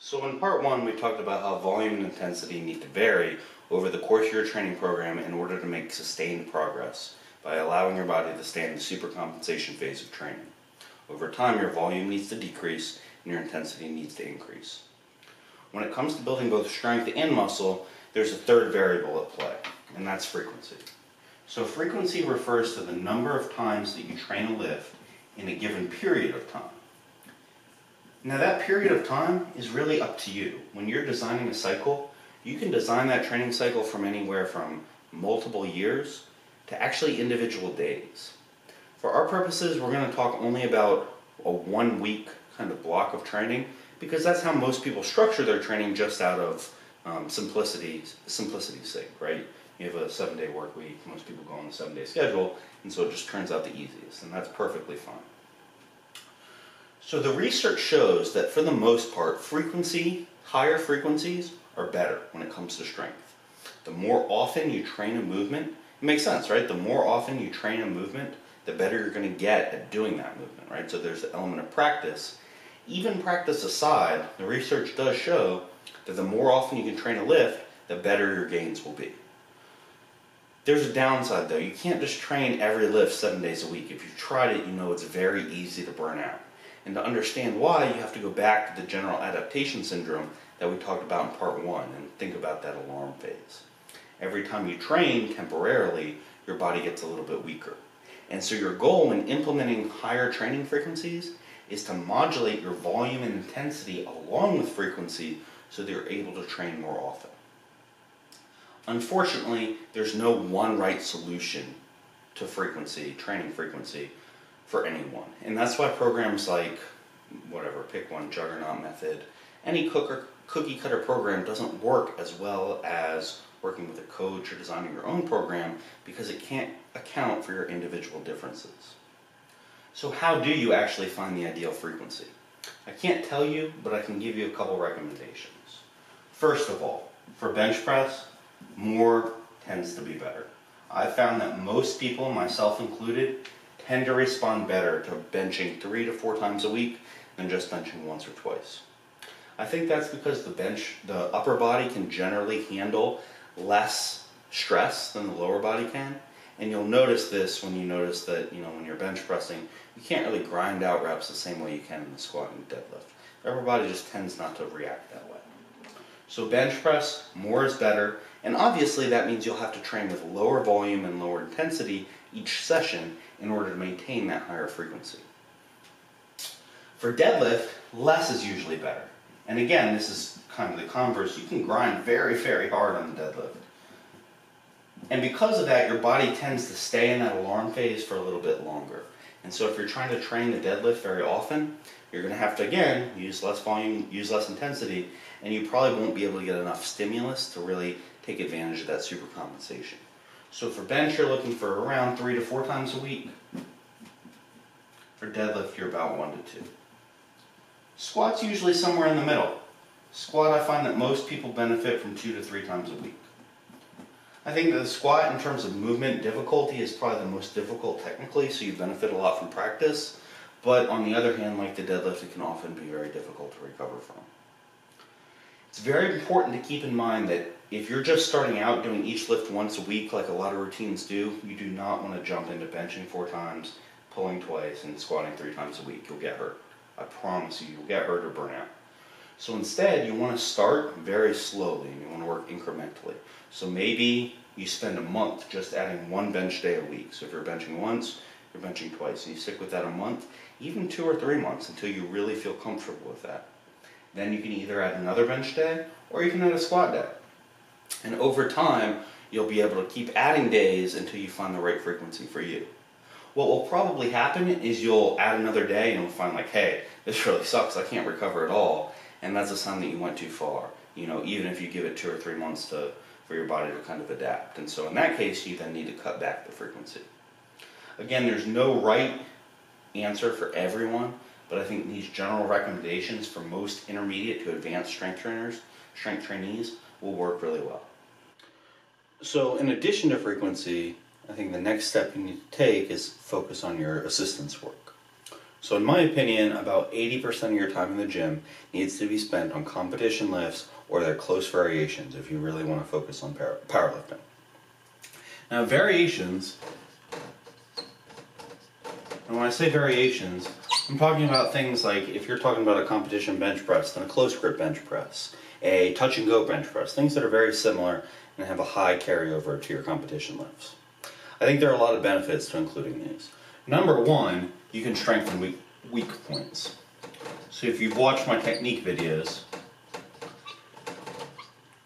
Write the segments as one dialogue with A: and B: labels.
A: So in part one, we talked about how volume and intensity need to vary over the course of your training program in order to make sustained progress by allowing your body to stay in the supercompensation phase of training. Over time, your volume needs to decrease and your intensity needs to increase. When it comes to building both strength and muscle, there's a third variable at play, and that's frequency. So frequency refers to the number of times that you train a lift in a given period of time. Now that period of time is really up to you. When you're designing a cycle, you can design that training cycle from anywhere from multiple years to actually individual days. For our purposes, we're going to talk only about a 1 week kind of block of training because that's how most people structure their training, just out of simplicity's sake, right? You have a 7-day work week, most people go on the 7-day schedule, and so it just turns out the easiest, and that's perfectly fine. So the research shows that for the most part, higher frequencies are better when it comes to strength. The more often you train a movement, it makes sense, right? The more often you train a movement, the better you're going to get at doing that movement, right? So there's the element of practice. Even practice aside, the research does show that the more often you can train a lift, the better your gains will be. There's a downside though. You can't just train every lift 7 days a week. If you've tried it, you know it's very easy to burn out. And to understand why, you have to go back to the general adaptation syndrome that we talked about in part one and think about that alarm phase. Every time you train temporarily, your body gets a little bit weaker. And so your goal when implementing higher training frequencies is to modulate your volume and intensity along with frequency so that you're able to train more often. Unfortunately, there's no one right solution to training frequency for anyone. And that's why programs like, pick one, Juggernaut method, any cookie cutter program doesn't work as well as working with a coach or designing your own program because it can't account for your individual differences. So how do you actually find the ideal frequency? I can't tell you, but I can give you a couple recommendations. First of all, for bench press, more tends to be better. I've found that most people, myself included, tend to respond better to benching 3 to 4 times a week than just benching once or twice. I think that's because the upper body can generally handle less stress than the lower body can. And you'll notice this when you notice that, when you're bench pressing, you can't really grind out reps the same way you can in the squat and deadlift. The upper body just tends not to react that way. So bench press, more is better. And obviously that means you'll have to train with lower volume and lower intensity each session in order to maintain that higher frequency. For deadlift, less is usually better. And again, this is kind of the converse. You can grind very, very hard on the deadlift. And because of that, your body tends to stay in that alarm phase for a little bit longer. And so if you're trying to train the deadlift very often, you're going to have to, again, use less volume, use less intensity, and you probably won't be able to get enough stimulus to really take advantage of that supercompensation. So for bench, you're looking for around 3 to 4 times a week. For deadlift, you're about 1 to 2. Squat's usually somewhere in the middle. Squat, I find that most people benefit from 2 to 3 times a week. I think that the squat, in terms of movement difficulty, is probably the most difficult technically, so you benefit a lot from practice. But on the other hand, like the deadlift, it can often be very difficult to recover from. It's very important to keep in mind that if you're just starting out doing each lift once a week, like a lot of routines do, you do not want to jump into benching 4 times, pulling twice, and squatting 3 times a week. You'll get hurt. I promise you, you'll get hurt or burn out. So instead, you want to start very slowly, and you want to work incrementally. So maybe you spend a month just adding 1 bench day a week. So if you're benching once, you're benching twice, and you stick with that a month, even 2 or 3 months until you really feel comfortable with that. Then you can either add another bench day, or you can add a squat day. And over time, you'll be able to keep adding days until you find the right frequency for you. What will probably happen is you'll add another day and you'll find like, hey, this really sucks, I can't recover at all. And that's a sign that you went too far, even if you give it 2 or 3 months for your body to kind of adapt. And so in that case, you then need to cut back the frequency. Again, there's no right answer for everyone, but I think these general recommendations for most intermediate to advanced strength trainees will work really well. So in addition to frequency, I think the next step you need to take is focus on your assistance work. So in my opinion, about 80% of your time in the gym needs to be spent on competition lifts or their close variations if you really want to focus on powerlifting. Now variations, and when I say variations, I'm talking about things like if you're talking about a competition bench press, then a close grip bench press, a touch and go bench press, things that are very similar and have a high carryover to your competition lifts. I think there are a lot of benefits to including these. Number one, you can strengthen weak points. So if you've watched my technique videos,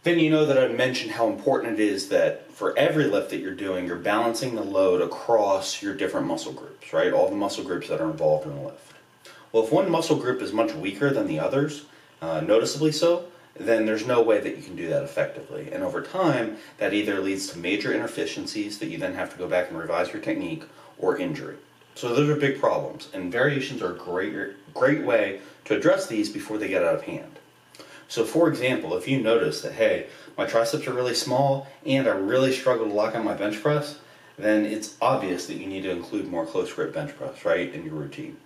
A: then you know that I mentioned how important it is that for every lift that you're doing, you're balancing the load across your different muscle groups, right? All the muscle groups that are involved in the lift. Well, if one muscle group is much weaker than the others, noticeably so, then there's no way that you can do that effectively. And over time, that either leads to major inefficiencies that you then have to go back and revise your technique, or injury. So those are big problems, and variations are a great way to address these before they get out of hand. So for example, if you notice that, hey, my triceps are really small and I really struggle to lock on my bench press, then it's obvious that you need to include more close grip bench press, right, in your routine.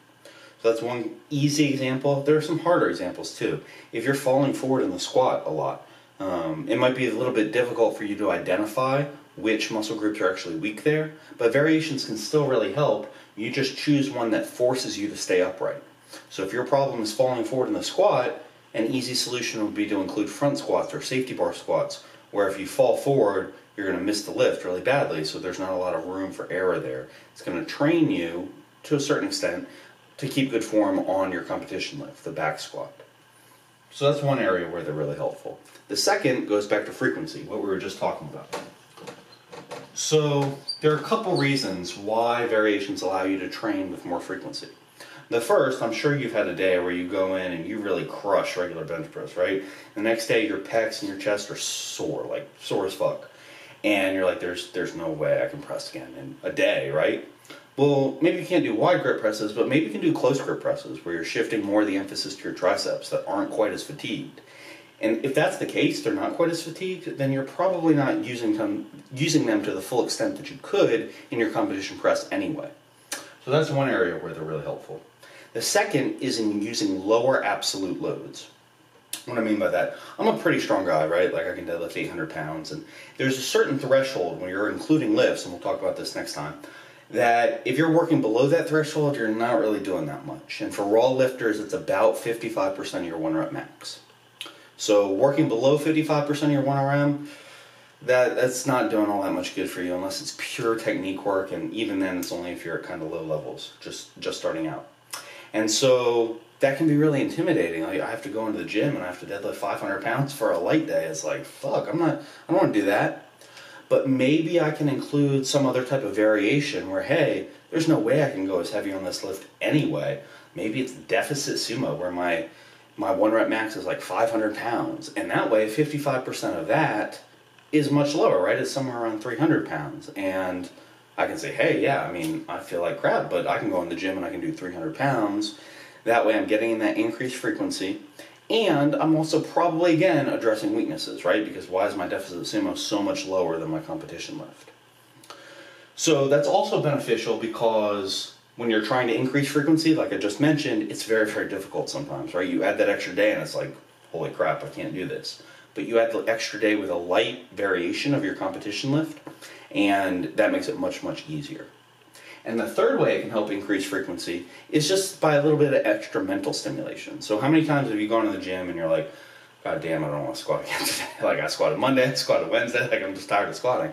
A: So that's one easy example. There are some harder examples too. If you're falling forward in the squat a lot, it might be a little bit difficult for you to identify which muscle groups are actually weak there, but variations can still really help. You just choose one that forces you to stay upright. So if your problem is falling forward in the squat, an easy solution would be to include front squats or safety bar squats, where if you fall forward, you're going to miss the lift really badly, so there's not a lot of room for error there. It's going to train you, to a certain extent, to keep good form on your competition lift, the back squat. So that's one area where they're really helpful. The second goes back to frequency, what we were just talking about. So there are a couple reasons why variations allow you to train with more frequency. The first, I'm sure you've had a day where you go in and you really crush regular bench press, right? The next day your pecs and your chest are sore, like sore as fuck. And you're like, there's no way I can press again in a day, right? Well, maybe you can't do wide grip presses, but maybe you can do close grip presses where you're shifting more of the emphasis to your triceps that aren't quite as fatigued. And if that's the case, they're not quite as fatigued, then you're probably not using them to the full extent that you could in your competition press anyway. So that's one area where they're really helpful. The second is in using lower absolute loads. What I mean by that, I'm a pretty strong guy, right? Like I can deadlift 800 pounds, and there's a certain threshold when you're including lifts, and we'll talk about this next time, that if you're working below that threshold, you're not really doing that much. And for raw lifters, it's about 55% of your 1 rep max. So working below 55% of your 1 RM, that's not doing all that much good for you unless it's pure technique work, and even then it's only if you're at kind of low levels, just starting out. And so that can be really intimidating. Like I have to go into the gym and I have to deadlift 500 pounds for a light day. It's like, fuck, I don't want to do that. But maybe I can include some other type of variation where, hey, there's no way I can go as heavy on this lift anyway. Maybe it's deficit sumo where my 1 rep max is like 500 pounds. And that way, 55% of that is much lower, right? It's somewhere around 300 pounds. And I can say, hey, yeah, I mean, I feel like crap, but I can go in the gym and I can do 300 pounds. That way I'm getting in that increased frequency. And I'm also probably, again, addressing weaknesses, right? Because why is my deficit sumo so much lower than my competition lift? So that's also beneficial because when you're trying to increase frequency, like I just mentioned, it's very, very difficult sometimes, right? You add that extra day and it's like, holy crap, I can't do this. But you add the extra day with a light variation of your competition lift, and that makes it much, much easier. And the third way it can help increase frequency is just by a little bit of extra mental stimulation. So how many times have you gone to the gym and you're like, God damn, I don't want to squat again today. Like I squatted Monday, I squatted Wednesday, like I'm just tired of squatting.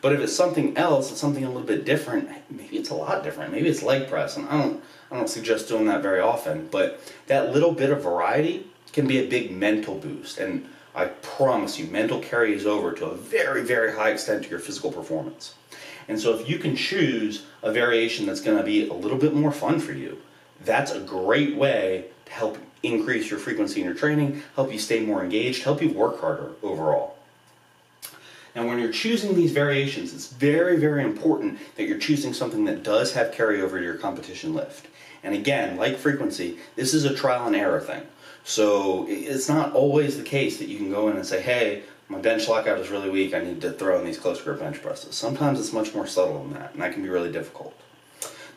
A: But if it's something else, it's something a little bit different, maybe it's a lot different. Maybe it's leg press, and I don't suggest doing that very often, but that little bit of variety can be a big mental boost. And I promise you, mental carries over to a very, very high extent to your physical performance. And so if you can choose a variation that's going to be a little bit more fun for you, that's a great way to help increase your frequency in your training, help you stay more engaged, help you work harder overall. Now when you're choosing these variations, it's very, very important that you're choosing something that does have carryover to your competition lift. And again, like frequency, this is a trial and error thing. So it's not always the case that you can go in and say, hey, my bench lockout is really weak, I need to throw in these close grip bench presses. Sometimes it's much more subtle than that, and that can be really difficult.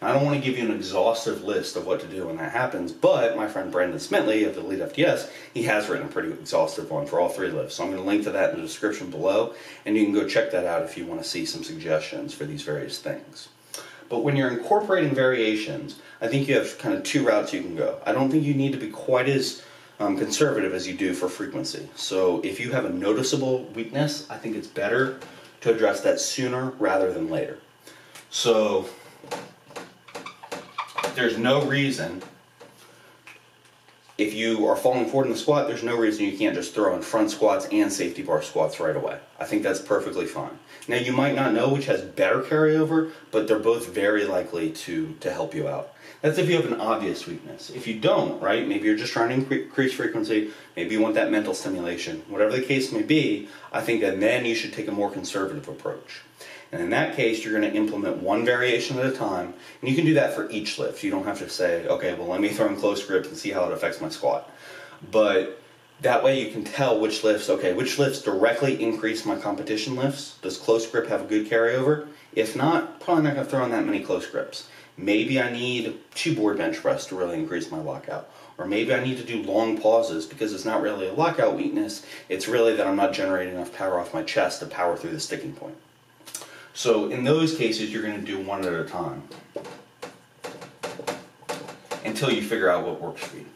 A: I don't want to give you an exhaustive list of what to do when that happens, but my friend Brandon Smitley of the Elite FTS, he has written a pretty exhaustive one for all 3 lifts. So I'm going to link to that in the description below, and you can go check that out if you want to see some suggestions for these various things. But when you're incorporating variations, I think you have kind of 2 routes you can go. I don't think you need to be quite as conservative as you do for frequency. So if you have a noticeable weakness, I think it's better to address that sooner rather than later. So there's no reason, if you are falling forward in the squat, there's no reason you can't just throw in front squats and safety bar squats right away. I think that's perfectly fine. Now you might not know which has better carryover, but they're both very likely to help you out. That's if you have an obvious weakness. If you don't, right, maybe you're just trying to increase frequency, maybe you want that mental stimulation, whatever the case may be, I think that then you should take a more conservative approach. And in that case, you're going to implement 1 variation at a time, and you can do that for each lift. You don't have to say, okay, well, let me throw in close grips and see how it affects my squat. But that way you can tell which lifts directly increase my competition lifts. Does close grip have a good carryover? If not, probably not going to throw in that many close grips. Maybe I need 2 board bench press to really increase my lockout. Or maybe I need to do long pauses because it's not really a lockout weakness. It's really that I'm not generating enough power off my chest to power through the sticking point. So in those cases, you're going to do 1 at a time until you figure out what works for you.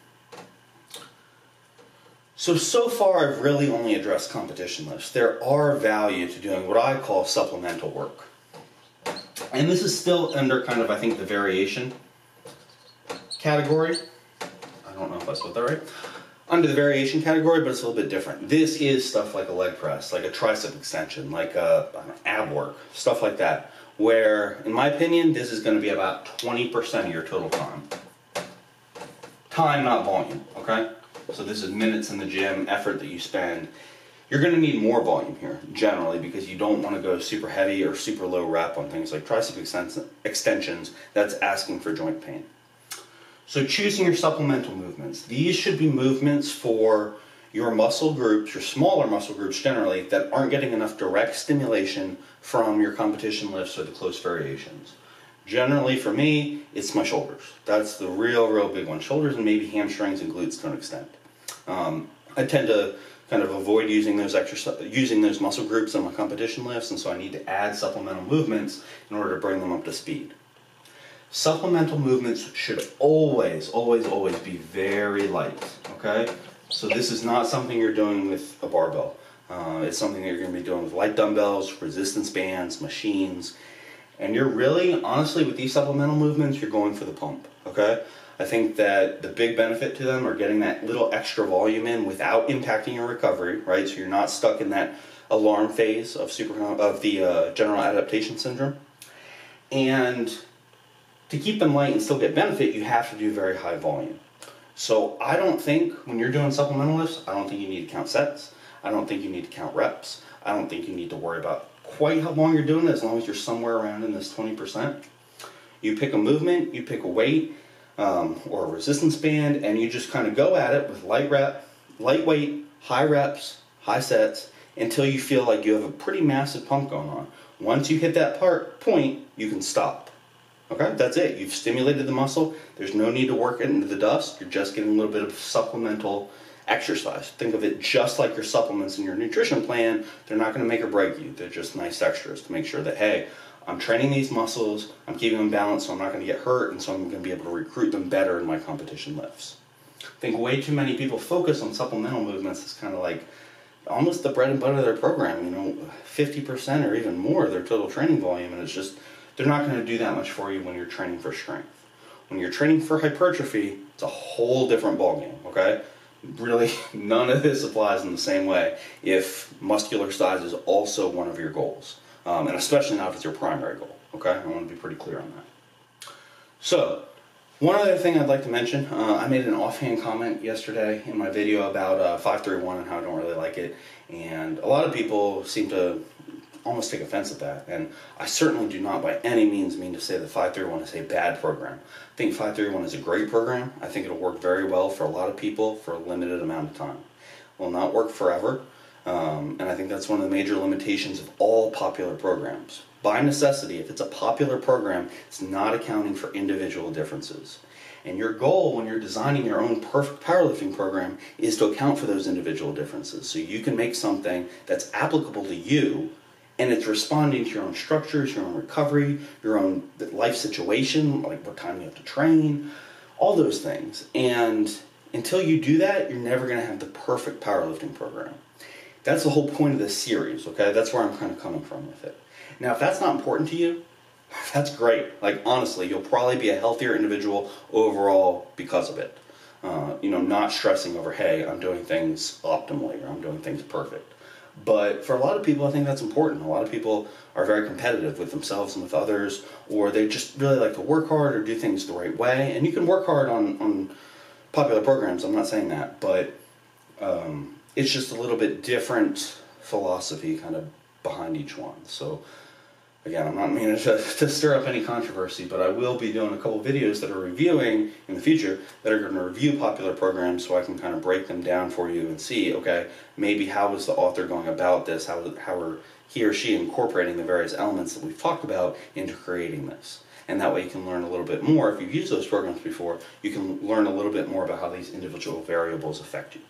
A: So far I've really only addressed competition lifts. There are value to doing what I call supplemental work. And this is still under kind of, I think, the variation category. I don't know if I spelled that right. Under the variation category, but it's a little bit different. This is stuff like a leg press, like a tricep extension, like ab work, stuff like that, where, in my opinion, this is going to be about 20% of your total time. Time, not volume, okay? So this is minutes in the gym, effort that you spend. You're going to need more volume here, generally, because you don't want to go super heavy or super low rep on things like tricep extensions. That's asking for joint pain. So choosing your supplemental movements. These should be movements for your muscle groups, your smaller muscle groups generally, that aren't getting enough direct stimulation from your competition lifts or the close variations. Generally, for me, it's my shoulders. That's the real big one. Shoulders and maybe hamstrings and glutes to an extent. I tend to kind of avoid using those muscle groups in my competition lifts, and so I need to add supplemental movements in order to bring them up to speed. Supplemental movements should always be very light, okay? So this is not something you're doing with a barbell. It's something that you're going to be doing with light dumbbells, resistance bands, machines, and you're really, honestly, with these supplemental movements, you're going for the pump, okay? I think that the big benefit to them are getting that little extra volume in without impacting your recovery, right? So you're not stuck in that alarm phase of the general adaptation syndrome. And to keep them light and still get benefit, you have to do very high volume. So I don't think, when you're doing supplemental lifts, I don't think you need to count sets. I don't think you need to count reps. I don't think you need to worry about quite how long you're doing it, as long as you're somewhere around in this 20%. You pick a movement, you pick a weight, or a resistance band, and you just kind of go at it with lightweight, high reps, high sets, until you feel like you have a pretty massive pump going on. Once you hit that point, you can stop. Okay, that's it. You've stimulated the muscle. There's no need to work it into the dust. You're just getting a little bit of supplemental exercise. Think of it just like your supplements in your nutrition plan. They're not going to make or break you. They're just nice extras to make sure that, hey, I'm training these muscles, I'm keeping them balanced so I'm not going to get hurt, and so I'm going to be able to recruit them better in my competition lifts. I think way too many people focus on supplemental movements as kind of like almost the bread and butter of their program, 50% or even more of their total training volume, and it's just, they're not going to do that much for you when you're training for strength. When you're training for hypertrophy, it's a whole different ballgame, okay? Really, none of this applies in the same way if muscular size is also one of your goals. And especially not if it's your primary goal, okay? I want to be pretty clear on that. So, one other thing I'd like to mention, I made an offhand comment yesterday in my video about 531 and how I don't really like it, and a lot of people seem to almost take offense at that, and I certainly do not by any means mean to say that 531 is a bad program. I think 531 is a great program. I think it'll work very well for a lot of people for a limited amount of time. It will not work forever. And I think that's one of the major limitations of all popular programs. by necessity, if it's a popular program, it's not accounting for individual differences. And your goal when you're designing your own perfect powerlifting program is to account for those individual differences. So you can make something that's applicable to you, and it's responding to your own structures, your own recovery, your own life situation, like what time you have to train, all those things. And until you do that, you're never going to have the perfect powerlifting program. That's the whole point of this series, okay? That's where I'm kind of coming from with it. Now, if that's not important to you, that's great. Like, honestly, you'll probably be a healthier individual overall because of it. Not stressing over, hey, I'm doing things optimally or I'm doing things perfect. But for a lot of people, I think that's important. A lot of people are very competitive with themselves and with others, or they just really like to work hard or do things the right way. And you can work hard on popular programs, I'm not saying that, but it's just a little bit different philosophy kind of behind each one. So again, I'm not meaning to stir up any controversy, but I will be doing a couple videos that are reviewing in the future that are going to review popular programs so I can kind of break them down for you and see, okay, maybe how is the author going about this, how are he or she incorporating the various elements that we've talked about into creating this. And that way you can learn a little bit more. If you've used those programs before, you can learn a little bit more about how these individual variables affect you.